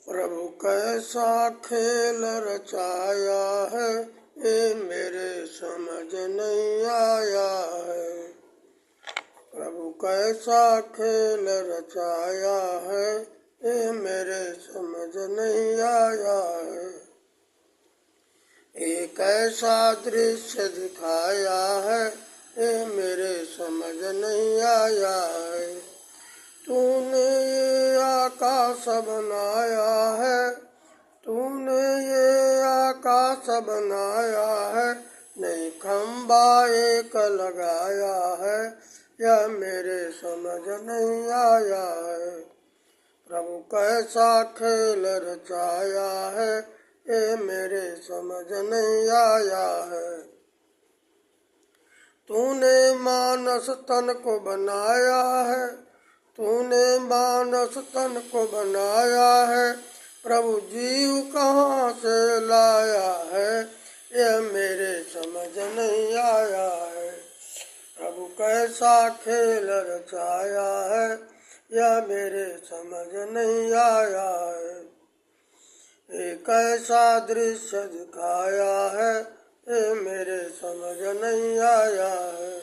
प्रभु कैसा खेल रचाया है, ये मेरे समझ नहीं आया है। प्रभु कैसा खेल रचाया है, ये मेरे समझ नहीं आया है। एक ऐसा दृश्य दिखाया है, ये मेरे समझ नहीं आया है। तूने ये आकाश बनाया है, तूने ये आकाश बनाया है, नहीं खंबा एक लगाया है, यह मेरे समझ नहीं आया है। प्रभु कैसा खेल रचाया है, ये मेरे समझ नहीं आया है। तूने मानस तन को बनाया है, तूने मानस तन को बनाया है, प्रभु जीव कहाँ से लाया है, यह मेरे समझ नहीं आया है। प्रभु कैसा खेल रचाया है, यह मेरे समझ नहीं आया है। एक ऐसा दृश्य दिखाया है, ये मेरे समझ नहीं आया है।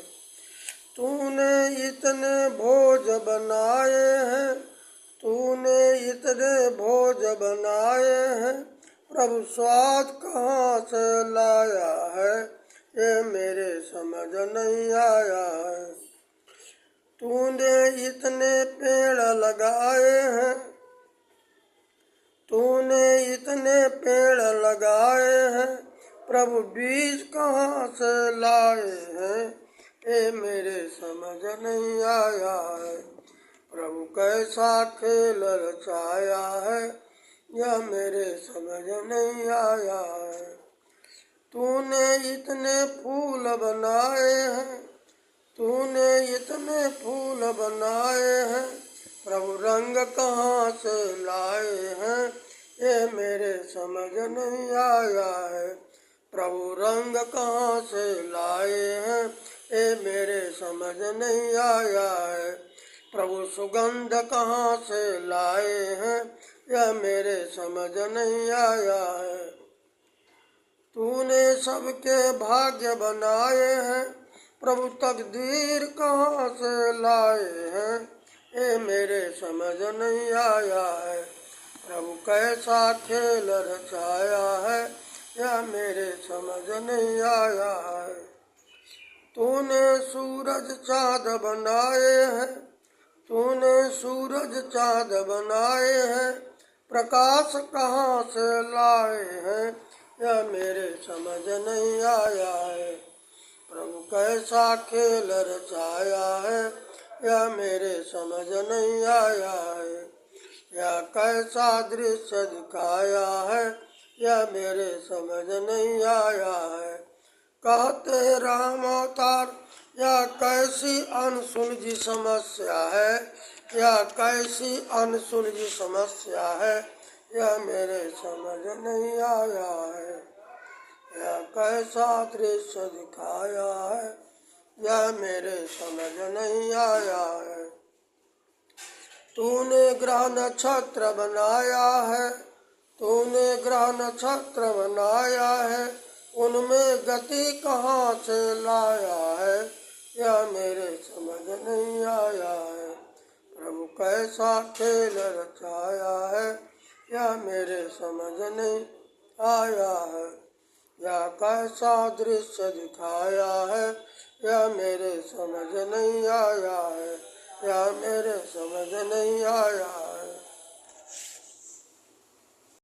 तूने इतने भोज बनाए हैं, तूने इतने भोज बनाए हैं, प्रभु स्वाद कहाँ से लाया है, ये मेरे समझ नहीं आया है। तूने इतने पेड़ लगाए हैं, तूने इतने पेड़ लगाए हैं, प्रभु बीज कहाँ से लाए हैं, ये मेरे समझ नहीं आया है। प्रभु कैसा खेल रचाया है, यह मेरे समझ नहीं आया है। तूने इतने फूल बनाए हैं, तूने इतने फूल बनाए हैं, प्रभु रंग कहाँ से लाए हैं, ये मेरे समझ नहीं आया है। प्रभु रंग कहाँ से लाए हैं, ये मेरे समझ नहीं आया है। प्रभु सुगंध कहाँ से लाए हैं, यह मेरे समझ नहीं आया है। तूने सबके भाग्य बनाए हैं, प्रभु तकदीर कहाँ से लाए हैं, ये मेरे समझ नहीं आया है। प्रभु कैसा खेल रचाया है, यह मेरे समझ नहीं आया है। तूने सूरज चाँद बनाए हैं, तूने सूरज चाँद बनाए हैं, प्रकाश कहाँ से लाए हैं, यह मेरे समझ नहीं आया है। प्रभु कैसा खेल रचाया है, यह मेरे समझ नहीं आया है। यह कैसा दृश्य दिखाया है, यह मेरे समझ नहीं आया है। कहते राम अवतार, यह कैसी अनसुलझी समस्या है, यह कैसी अनसुलझी समस्या है, यह मेरे समझ नहीं आया है। यह कैसा दृश्य दिखाया है, यह मेरे समझ नहीं आया है। तूने ग्रह नक्षत्र बनाया है, तूने ग्रह नक्षत्र बनाया है, उनमें गति कहाँ से लाया है, यह मेरे समझ नहीं आया है। प्रभु कैसा खेल रचाया है, यह मेरे समझ नहीं आया है। यह कैसा दृश्य दिखाया है, यह मेरे समझ नहीं आया है, यह मेरे समझ नहीं आया है।